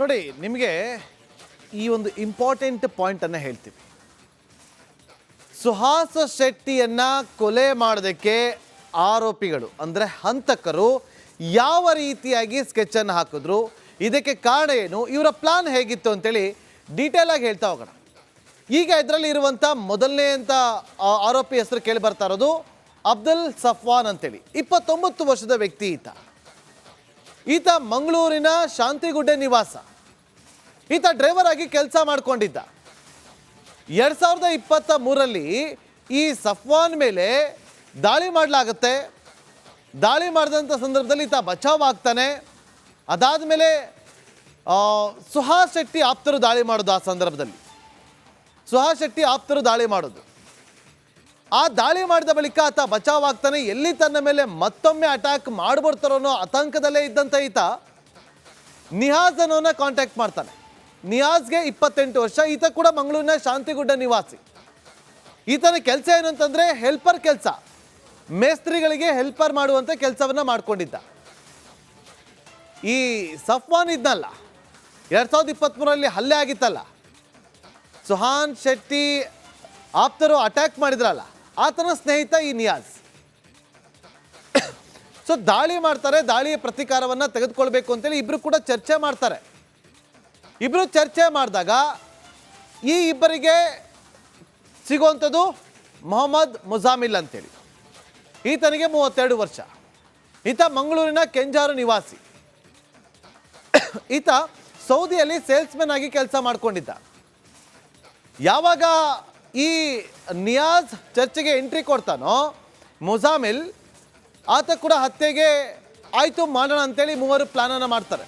ನೋಡಿ, ನಿಮಗೆ ಈ ಒಂದು ಇಂಪಾರ್ಟೆಂಟ್ ಪಾಯಿಂಟನ್ನು ಹೇಳ್ತೀವಿ. ಸುಹಾಸ ಶೆಟ್ಟಿಯನ್ನ ಕೊಲೆ ಮಾಡೋದಕ್ಕೆ ಆರೋಪಿಗಳು ಅಂದರೆ ಹಂತಕರು ಯಾವ ರೀತಿಯಾಗಿ ಸ್ಕೆಚನ್ನು ಹಾಕಿದ್ರು, ಇದಕ್ಕೆ ಕಾರಣ ಏನು, ಇವರ ಪ್ಲಾನ್ ಹೇಗಿತ್ತು ಅಂತೇಳಿ ಡೀಟೇಲ್ ಆಗಿ ಹೇಳ್ತಾ ಹೋಗೋಣ. ಈಗ ಇದರಲ್ಲಿ ಇರುವಂಥ ಮೊದಲನೇ ಅಂತ ಆರೋಪಿ ಹೆಸರು ಕೇಳಿ ಬರ್ತಾ ಇರೋದು ಅಬ್ದುಲ್ ಸಫ್ವಾನ್ ಅಂತೇಳಿ. 29 ವರ್ಷದ ವ್ಯಕ್ತಿ ಈತ ಮಂಗಳೂರಿನ ಶಾಂತಿಗುಡ್ಡೆ ನಿವಾಸ. ಈತ ಡ್ರೈವರ್ ಆಗಿ ಕೆಲಸ ಮಾಡ್ಕೊಂಡಿದ್ದ. 2023ರಲ್ಲಿ ಈ ಸಫ್ವಾನ್ ಮೇಲೆ ದಾಳಿ ಮಾಡಲಾಗುತ್ತೆ. ದಾಳಿ ಮಾಡಿದಂಥ ಸಂದರ್ಭದಲ್ಲಿ ಈತ ಬಚಾವ್ ಆಗ್ತಾನೆ. ಅದಾದಮೇಲೆ ಸುಹಾಸ್ ಶೆಟ್ಟಿ ಆಪ್ತರು ದಾಳಿ ಮಾಡೋದು. ಆ ಸಂದರ್ಭದಲ್ಲಿ ಸುಹಾಸ್ ಶೆಟ್ಟಿ ಆಪ್ತರು ದಾಳಿ ಮಾಡೋದು. ಆ ದಾಳಿ ಮಾಡಿದ ಬಳಿಕ ಆತ ಬಚಾವ್ ಆಗ್ತಾನೆ. ಎಲ್ಲಿ ತನ್ನ ಮೇಲೆ ಮತ್ತೊಮ್ಮೆ ಅಟ್ಯಾಕ್ ಮಾಡ್ಬಿಡ್ತಾರೋ ಅನ್ನೋ ಆತಂಕದಲ್ಲೇ ಇದ್ದಂಥ ಈತ ನಿಹಾಜ್ ಅನ್ನೋನ ಕಾಂಟ್ಯಾಕ್ಟ್ ಮಾಡ್ತಾನೆ. ನಿಯಾಜ್ಗೆ 28 ವರ್ಷ. ಈತ ಕೂಡ ಮಂಗಳೂರಿನ ಶಾಂತಿಗುಡ್ಡ ನಿವಾಸಿ. ಈತನ ಕೆಲಸ ಏನು ಅಂತಂದರೆ ಹೆಲ್ಪರ್ ಕೆಲಸ, ಮೇಸ್ತ್ರಿಗಳಿಗೆ ಹೆಲ್ಪರ್ ಮಾಡುವಂಥ ಕೆಲಸವನ್ನು ಮಾಡ್ಕೊಂಡಿದ್ದ. ಈ ಸಫ್ವಾನ್ ಇದ್ನಲ್ಲ, 2023ರಲ್ಲಿ ಹಲ್ಲೆ ಆಗಿತ್ತಲ್ಲ, ಸುಹಾನ್ ಶೆಟ್ಟಿ ಆಪ್ತರು ಅಟ್ಯಾಕ್ ಮಾಡಿದ್ರಲ್ಲ, ಆತನ ಸ್ನೇಹಿತ ಈ ನಿಯಾಜ್. ಸೊ ದಾಳಿ ಮಾಡ್ತಾರೆ. ದಾಳಿಯ ಪ್ರತೀಕಾರವನ್ನು ತೆಗೆದುಕೊಳ್ಬೇಕು ಅಂತೇಳಿ ಇಬ್ಬರು ಕೂಡ ಚರ್ಚೆ ಮಾಡ್ತಾರೆ. ಇಬ್ಬರು ಚರ್ಚೆ ಮಾಡಿದಾಗ ಈ ಇಬ್ಬರಿಗೆ ಸಿಗುವಂಥದ್ದು ಮೊಹಮ್ಮದ್ ಮುಜಾಮಿಲ್ ಅಂತೇಳಿ. ಈತನಿಗೆ 32 ವರ್ಷ. ಈತ ಮಂಗಳೂರಿನ ಕೆಂಜಾರು ನಿವಾಸಿ. ಈತ ಸೌದಿಯಲ್ಲಿ ಸೇಲ್ಸ್ಮನ್ ಆಗಿ ಕೆಲಸ ಮಾಡ್ಕೊಂಡಿದ್ದ. ಯಾವಾಗ ಈ ನಿಯಾಜ್ ಚರ್ಚೆಗೆ ಎಂಟ್ರಿ ಕೊಡ್ತಾನೋ, ಮುಜಾಮಿಲ್ ಆತ ಕೂಡ ಹತ್ಯೆಗೆ ಆಯಿತು ಮಾಡೋಣ ಅಂತೇಳಿ 3 ಪ್ಲಾನನ್ನು ಮಾಡ್ತಾರೆ.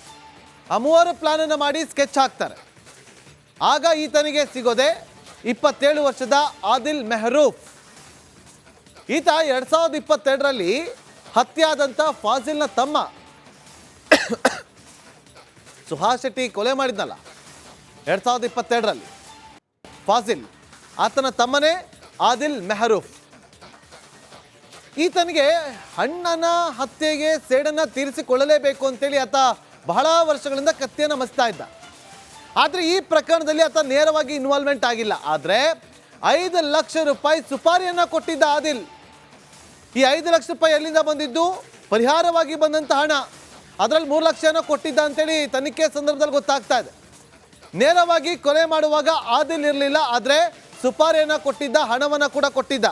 ಆ 3 ಪ್ಲಾನನ್ನು ಮಾಡಿ ಸ್ಕೆಚ್ ಹಾಕ್ತಾರೆ. ಆಗ ಈತನಿಗೆ ಸಿಗೋದೆ 27 ವರ್ಷದ ಆದಿಲ್ ಮೆಹರೂಫ್. ಈತ 2022ರಲ್ಲಿ ಹತ್ಯೆಯಾದಂಥ ಫಾಜಿಲ್ನ ತಮ್ಮ. ಸುಹಾಸ್ ಶೆಟ್ಟಿ ಕೊಲೆ ಮಾಡಿದ್ನಲ್ಲ 2022ರಲ್ಲಿ ಫಾಜಿಲ್, ಆತನ ತಮ್ಮನೇ ಆದಿಲ್ ಮೆಹರೂಫ್. ಈತನಿಗೆ ಅಣ್ಣನ ಹತ್ಯೆಗೆ ಸೇಡನ್ನು ತೀರಿಸಿಕೊಳ್ಳಲೇಬೇಕು ಅಂತೇಳಿ ಆತ ಬಹಳ ವರ್ಷಗಳಿಂದ ಕತ್ತಿಯನ್ನು ಮಸ್ತಾ ಇದ್ದ. ಆದರೆ ಈ ಪ್ರಕರಣದಲ್ಲಿ ಆತ ನೇರವಾಗಿ ಇನ್ವಾಲ್ವ್ಮೆಂಟ್ ಆಗಿಲ್ಲ. ಆದರೆ 5 ಲಕ್ಷ ರೂಪಾಯಿ ಸುಪಾರಿಯನ್ನು ಕೊಟ್ಟಿದ್ದ ಆದಿಲ್. ಈ 5 ಲಕ್ಷ ರೂಪಾಯಿ ಎಲ್ಲಿಂದ ಬಂದಿದ್ದು? ಪರಿಹಾರವಾಗಿ ಬಂದಂಥ ಹಣ. ಅದರಲ್ಲಿ 3 ಲಕ್ಷನ ಕೊಟ್ಟಿದ್ದ ಅಂತೇಳಿ ತನಿಖೆ ಸಂದರ್ಭದಲ್ಲಿ ಗೊತ್ತಾಗ್ತಾ ಇದೆ. ನೇರವಾಗಿ ಕೊಲೆ ಮಾಡುವಾಗ ಆದಿಲ್ ಇರಲಿಲ್ಲ, ಆದರೆ ಸುಪಾರಿಯನ್ನು ಕೊಟ್ಟಿದ್ದ, ಹಣವನ್ನು ಕೂಡ ಕೊಟ್ಟಿದ್ದ.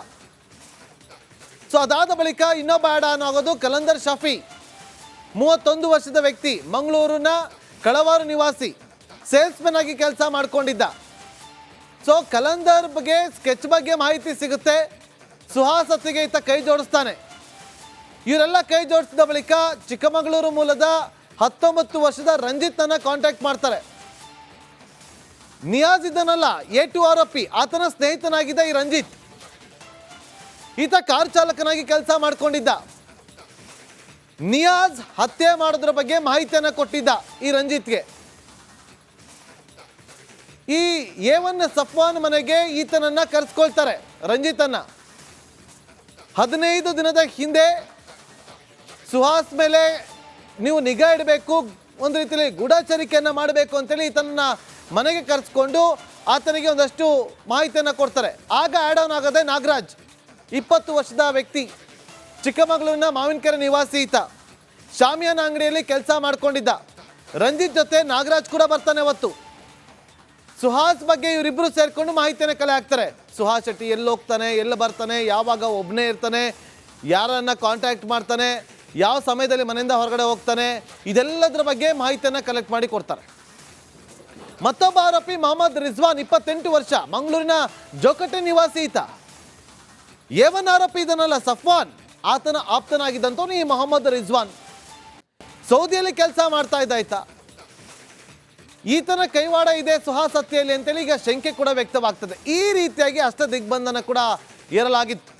ಸೊ ಅದಾದ ಬಳಿಕ ಇನ್ನೊಬ್ಬ ಆಡ ಆಗೋದು ಕಲಂದರ್ ಶಫಿ, 31 ವರ್ಷದ ವ್ಯಕ್ತಿ, ಮಂಗಳೂರಿನ ಕಳವಾರು ನಿವಾಸಿ, ಸೇಲ್ಸ್ಮನ್ ಆಗಿ ಕೆಲಸ ಮಾಡ್ಕೊಂಡಿದ್ದ. ಸೊ ಕಲಂದರ್ ಬಗ್ಗೆ ಸ್ಕೆಚ್ ಬಗ್ಗೆ ಮಾಹಿತಿ ಸಿಗುತ್ತೆ. ಸುಹಾಸ್ ಹತ್ಯೆಗೆ ಈತ ಕೈ ಜೋಡಿಸ್ತಾನೆ. ಇವರೆಲ್ಲ ಕೈ ಜೋಡಿಸಿದ ಬಳಿಕ ಚಿಕ್ಕಮಗಳೂರು ಮೂಲದ 19 ವರ್ಷದ ರಂಜಿತ್ನ ಕಾಂಟ್ಯಾಕ್ಟ್ ಮಾಡ್ತಾರೆ. ನಿಯಾಜ್ ಇದ್ದನಲ್ಲ A2 ಆರೋಪಿ, ಆತನ ಸ್ನೇಹಿತನಾಗಿದ್ದ ಈ ರಂಜಿತ್. ಈತ ಕಾರ್ ಚಾಲಕನಾಗಿ ಕೆಲಸ ಮಾಡ್ಕೊಂಡಿದ್ದ. ನಿಯಾಜ್ ಹತ್ಯೆ ಮಾಡೋದ್ರ ಬಗ್ಗೆ ಮಾಹಿತಿಯನ್ನು ಕೊಟ್ಟಿದ್ದ ಈ ರಂಜಿತ್ಗೆ. ಈ A1 ಸಫ್ವಾನ್ ಮನೆಗೆ ಈತನನ್ನ ಕರೆಸ್ಕೊಳ್ತಾರೆ, ರಂಜಿತನ್ನ. 15 ದಿನದ ಹಿಂದೆ ಸುಹಾಸ್ ಮೇಲೆ ನೀವು ನಿಗಾ ಇಡಬೇಕು, ಒಂದು ರೀತಿಯಲ್ಲಿ ಗೂಢಾಚರಿಕೆಯನ್ನು ಮಾಡಬೇಕು ಅಂತೇಳಿ ಈತನನ್ನ ಮನೆಗೆ ಕರೆಸ್ಕೊಂಡು ಆತನಿಗೆ ಒಂದಷ್ಟು ಮಾಹಿತಿಯನ್ನು ಕೊಡ್ತಾರೆ. ಆಗ ಆ್ಯಡ್ ಆನ್ ಆಗೋದೇ ನಾಗರಾಜ್, 20 ವರ್ಷದ ವ್ಯಕ್ತಿ, ಚಿಕ್ಕಮಗಳೂರಿನ ಮಾವಿನಕೆರೆ ನಿವಾಸಿ. ಈತ ಶಾಮಿಯಾನ ಅಂಗಡಿಯಲ್ಲಿ ಕೆಲಸ ಮಾಡ್ಕೊಂಡಿದ್ದ. ರಂಜಿತ್ ಜೊತೆ ನಾಗರಾಜ್ ಕೂಡ ಬರ್ತಾನೆ ಅವತ್ತು. ಸುಹಾಸ್ ಬಗ್ಗೆ ಇವರಿಬ್ಬರು ಸೇರಿಕೊಂಡು ಮಾಹಿತಿಯನ್ನು ಕಲೆ ಹಾಕ್ತಾರೆ. ಸುಹಾಸ್ ಶೆಟ್ಟಿ ಎಲ್ಲಿ ಹೋಗ್ತಾನೆ, ಎಲ್ಲಿ ಬರ್ತಾನೆ, ಯಾವಾಗ ಒಬ್ಬನೇ ಇರ್ತಾನೆ, ಯಾರನ್ನ ಕಾಂಟ್ಯಾಕ್ಟ್ ಮಾಡ್ತಾನೆ, ಯಾವ ಸಮಯದಲ್ಲಿ ಮನೆಯಿಂದ ಹೊರಗಡೆ ಹೋಗ್ತಾನೆ, ಇದೆಲ್ಲದರ ಬಗ್ಗೆ ಮಾಹಿತಿಯನ್ನು ಕಲೆಕ್ಟ್ ಮಾಡಿ ಕೊಡ್ತಾರೆ. ಮತ್ತೊಬ್ಬ ಆರೋಪಿ ಮೊಹಮ್ಮದ್ ರಿಜ್ವಾನ್, 28 ವರ್ಷ, ಮಂಗಳೂರಿನ ಜೋಕಟ್ಟೆ ನಿವಾಸಿ. ಈತ A1 ಆರೋಪಿ ಇದನ್ನಲ್ಲ ಸಫ್ವಾನ್, ಆತನ ಆಪ್ತನಾಗಿದ್ದಂಥವನು ಈ ಮೊಹಮ್ಮದ್ ರಿಜ್ವಾನ್. ಸೌದಿಯಲ್ಲಿ ಕೆಲಸ ಮಾಡ್ತಾ ಇದ್ದ ಈತ. ಈತನ ಕೈವಾಡ ಇದೆ ಸುಹಾಸ್ ಹತ್ಯೆಯಲ್ಲಿ ಅಂತೇಳಿ ಈಗ ಶಂಕೆ ಕೂಡ ವ್ಯಕ್ತವಾಗ್ತದೆ. ಈ ರೀತಿಯಾಗಿ ಅಷ್ಟ ದಿಗ್ಬಂಧನ ಕೂಡ ಏರಲಾಗಿತ್ತು.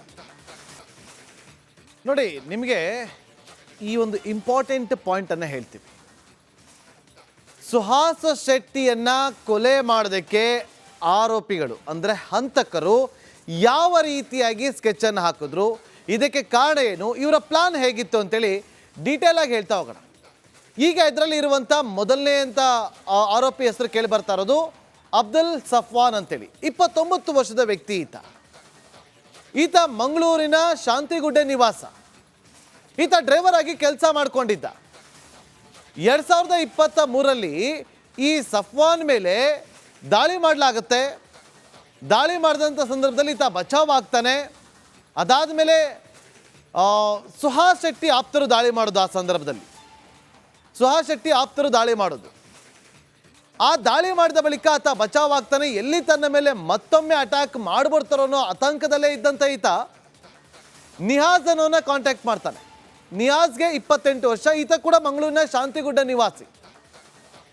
ನೋಡಿ, ನಿಮಗೆ ಈ ಒಂದು ಇಂಪಾರ್ಟೆಂಟ್ ಪಾಯಿಂಟನ್ನು ಹೇಳ್ತೀವಿ. ಸುಹಾಸ್ ಶೆಟ್ಟಿಯನ್ನ ಕೊಲೆ ಮಾಡೋದಕ್ಕೆ ಆರೋಪಿಗಳು ಅಂದರೆ ಹಂತಕರು ಯಾವ ರೀತಿಯಾಗಿ ಸ್ಕೆಚನ್ನು ಹಾಕಿದ್ರು, ಇದಕ್ಕೆ ಕಾರಣ ಏನು, ಇವರ ಪ್ಲಾನ್ ಹೇಗಿತ್ತು ಅಂತೇಳಿ ಡೀಟೇಲ್ ಆಗಿ ಹೇಳ್ತಾ ಹೋಗೋಣ. ಈಗ ಇದರಲ್ಲಿ ಇರುವಂಥ ಮೊದಲನೇ ಅಂತ ಆರೋಪಿ ಹೆಸರು ಕೇಳಿ ಬರ್ತಾ ಇರೋದು ಅಬ್ದುಲ್ ಸಫ್ವಾನ್ ಅಂತೇಳಿ. 29 ವರ್ಷದ ವ್ಯಕ್ತಿ ಈತ ಮಂಗಳೂರಿನ ಶಾಂತಿಗುಡ್ಡೆ ನಿವಾಸ. ಈತ ಡ್ರೈವರ್ ಆಗಿ ಕೆಲಸ ಮಾಡ್ಕೊಂಡಿದ್ದ. 2023ರಲ್ಲಿ ಈ ಸಫ್ವಾನ್ ಮೇಲೆ ದಾಳಿ ಮಾಡಲಾಗುತ್ತೆ. ದಾಳಿ ಮಾಡಿದಂಥ ಸಂದರ್ಭದಲ್ಲಿ ಈತ ಬಚಾವ್ ಆಗ್ತಾನೆ. ಅದಾದಮೇಲೆ ಸುಹಾಸ್ ಶೆಟ್ಟಿ ಆಪ್ತರು ದಾಳಿ ಮಾಡೋದು. ಆ ಸಂದರ್ಭದಲ್ಲಿ ಸುಹಾಸ್ ಶೆಟ್ಟಿ ಆಪ್ತರು ದಾಳಿ ಮಾಡೋದು. ಆ ದಾಳಿ ಮಾಡಿದ ಬಳಿಕ ಆತ ಬಚಾವ್ ಆಗ್ತಾನೆ. ಎಲ್ಲಿ ತನ್ನ ಮೇಲೆ ಮತ್ತೊಮ್ಮೆ ಅಟ್ಯಾಕ್ ಮಾಡ್ಬಿಡ್ತಾರೋ ಅನ್ನೋ ಆತಂಕದಲ್ಲೇ ಇದ್ದಂಥ ಈತ ನಿಹಾಜ್ ಅನ್ನೋನ ಕಾಂಟ್ಯಾಕ್ಟ್ ಮಾಡ್ತಾನೆ. ನಿಯಾಜ್ಗೆ 28 ವರ್ಷ. ಈತ ಕೂಡ ಮಂಗಳೂರಿನ ಶಾಂತಿಗುಡ್ಡ ನಿವಾಸಿ.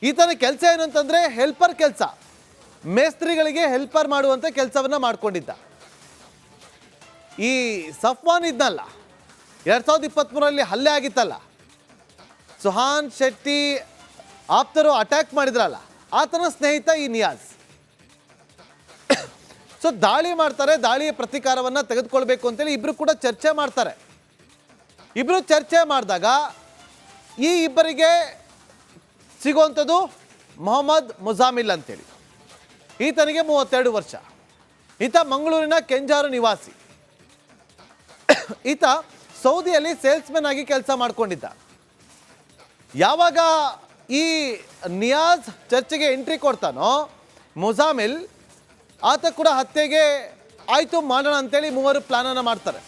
ಈತನ ಕೆಲಸ ಏನು ಅಂತಂದರೆ ಹೆಲ್ಪರ್ ಕೆಲಸ, ಮೇಸ್ತ್ರಿಗಳಿಗೆ ಹೆಲ್ಪರ್ ಮಾಡುವಂಥ ಕೆಲಸವನ್ನು ಮಾಡ್ಕೊಂಡಿದ್ದ. ಈ ಸಫ್ವಾನ್ ಇದ್ನಲ್ಲ, 2023ರಲ್ಲಿ ಹಲ್ಲೆ ಆಗಿತ್ತಲ್ಲ, ಸುಹಾನ್ ಶೆಟ್ಟಿ ಆಪ್ತರು ಅಟ್ಯಾಕ್ ಮಾಡಿದ್ರಲ್ಲ, ಆತನ ಸ್ನೇಹಿತ ಈ ನಿಯಾಜ್. ಸೊ ದಾಳಿ ಮಾಡ್ತಾರೆ. ದಾಳಿಯ ಪ್ರತೀಕಾರವನ್ನು ತೆಗೆದುಕೊಳ್ಬೇಕು ಅಂತೇಳಿ ಇಬ್ಬರು ಕೂಡ ಚರ್ಚೆ ಮಾಡ್ತಾರೆ. ಇಬ್ಬರು ಚರ್ಚೆ ಮಾಡಿದಾಗ ಈ ಇಬ್ಬರಿಗೆ ಸಿಗುವಂಥದ್ದು ಮೊಹಮ್ಮದ್ ಮುಜಾಮಿಲ್ ಅಂತೇಳಿ. ಈತನಿಗೆ 32 ವರ್ಷ. ಈತ ಮಂಗಳೂರಿನ ಕೆಂಜಾರು ನಿವಾಸಿ. ಈತ ಸೌದಿಯಲ್ಲಿ ಸೇಲ್ಸ್ಮನ್ ಆಗಿ ಕೆಲಸ ಮಾಡ್ಕೊಂಡಿದ್ದ. ಯಾವಾಗ ಈ ನಿಯಾಜ್ ಚರ್ಚೆಗೆ ಎಂಟ್ರಿ ಕೊಡ್ತಾನೋ ಮುಜಾಮಿಲ್, ಆತ ಕೂಡ ಹತ್ಯೆಗೆ ಆಯಿತು ಮಾಡೋಣ ಅಂತೇಳಿ ಮೂವರು ಪ್ಲಾನನ್ನು ಮಾಡ್ತಾರೆ.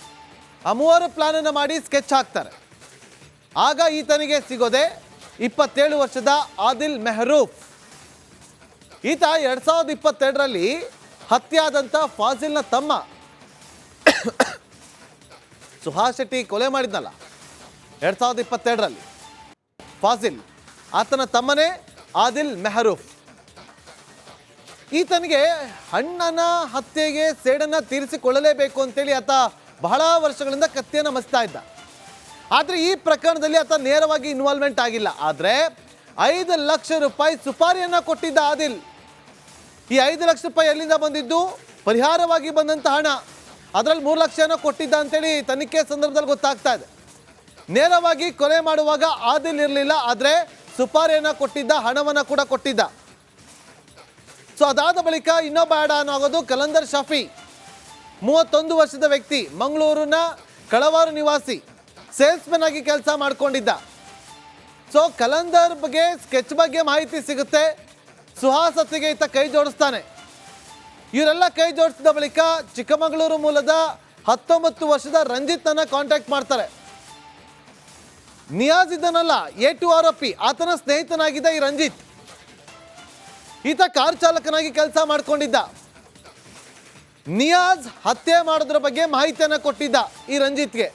ಆ ಮೂವರು ಪ್ಲಾನನ್ನು ಮಾಡಿ ಸ್ಕೆಚ್ ಹಾಕ್ತಾರೆ. ಆಗ ಈತನಿಗೆ ಸಿಗೋದೆ 27 ವರ್ಷದ ಆದಿಲ್ ಮೆಹರೂಫ್. ಈತ 2022ರಲ್ಲಿ ಹತ್ಯೆಯಾದಂಥ ಫಾಜಿಲ್ನ ತಮ್ಮ. ಸುಹಾಸ್ ಶೆಟ್ಟಿ ಕೊಲೆ ಮಾಡಿದ್ನಲ್ಲ 2022ರಲ್ಲಿ ಫಾಜಿಲ್, ಆತನ ತಮ್ಮನೇ ಆದಿಲ್ ಮೆಹರೂಫ್. ಈತನಿಗೆ ಅಣ್ಣನ ಹತ್ಯೆಗೆ ಸೇಡನ್ನು ತೀರಿಸಿಕೊಳ್ಳಲೇಬೇಕು ಅಂತೇಳಿ ಆತ ಬಹಳ ವರ್ಷಗಳಿಂದ ಕತ್ತಿಯನ್ನು ಮಸ್ತಾ ಇದ್ದ. ಆದರೆ ಈ ಪ್ರಕರಣದಲ್ಲಿ ಆತ ನೇರವಾಗಿ ಇನ್ವಾಲ್ವ್ಮೆಂಟ್ ಆಗಿಲ್ಲ. ಆದರೆ 5 ಲಕ್ಷ ರೂಪಾಯಿ ಸುಪಾರಿಯನ್ನು ಕೊಟ್ಟಿದ್ದ ಆದಿಲ್. ಈ 5 ಲಕ್ಷ ರೂಪಾಯಿ ಎಲ್ಲಿಂದ ಬಂದಿದ್ದು? ಪರಿಹಾರವಾಗಿ ಬಂದಂಥ ಹಣ. ಅದರಲ್ಲಿ 3 ಲಕ್ಷನ ಕೊಟ್ಟಿದ್ದ ಅಂತೇಳಿ ತನಿಖೆ ಸಂದರ್ಭದಲ್ಲಿ ಗೊತ್ತಾಗ್ತಾ ಇದೆ. ನೇರವಾಗಿ ಕೊಲೆ ಮಾಡುವಾಗ ಆದಿಲ್ ಇರಲಿಲ್ಲ, ಆದರೆ ಸುಪಾರಿಯನ್ನು ಕೊಟ್ಟಿದ್ದ, ಹಣವನ್ನು ಕೂಡ ಕೊಟ್ಟಿದ್ದ. ಸೊ ಅದಾದ ಬಳಿಕ ಇನ್ನೊಬ್ಬ ಆಡ ಆಗೋದು ಕಲಂದರ್ ಶಫಿ, 31 ವರ್ಷದ ವ್ಯಕ್ತಿ, ಮಂಗಳೂರಿನ ಕಳವಾರು ನಿವಾಸಿ, ಸೇಲ್ಸ್ಮನ್ ಆಗಿ ಕೆಲಸ ಮಾಡ್ಕೊಂಡಿದ್ದ. ಸೊ ಕಲಂದರ್ ಬಗ್ಗೆ ಸ್ಕೆಚ್ ಬಗ್ಗೆ ಮಾಹಿತಿ ಸಿಗುತ್ತೆ. ಸುಹಾಸ್ ಹತ್ಯೆಗೆ ಈತ ಕೈ ಜೋಡಿಸ್ತಾನೆ. ಇವರೆಲ್ಲ ಕೈ ಜೋಡಿಸಿದ ಬಳಿಕ ಚಿಕ್ಕಮಗಳೂರು ಮೂಲದ 19 ವರ್ಷದ ರಂಜಿತ್ನ ಕಾಂಟ್ಯಾಕ್ಟ್ ಮಾಡ್ತಾರೆ. ನಿಯಾಜ್ ಇದ್ದನಲ್ಲ A2 ಆರೋಪಿ, ಆತನ ಸ್ನೇಹಿತನಾಗಿದ್ದ ಈ ರಂಜಿತ್. ಈತ ಕಾರ್ ಚಾಲಕನಾಗಿ ಕೆಲಸ ಮಾಡ್ಕೊಂಡಿದ್ದ. ನಿಯಾಜ್ ಹತ್ಯೆ ಮಾಡೋದ್ರ ಬಗ್ಗೆ ಮಾಹಿತಿಯನ್ನು ಕೊಟ್ಟಿದ್ದ ಈ ರಂಜಿತ್ಗೆ.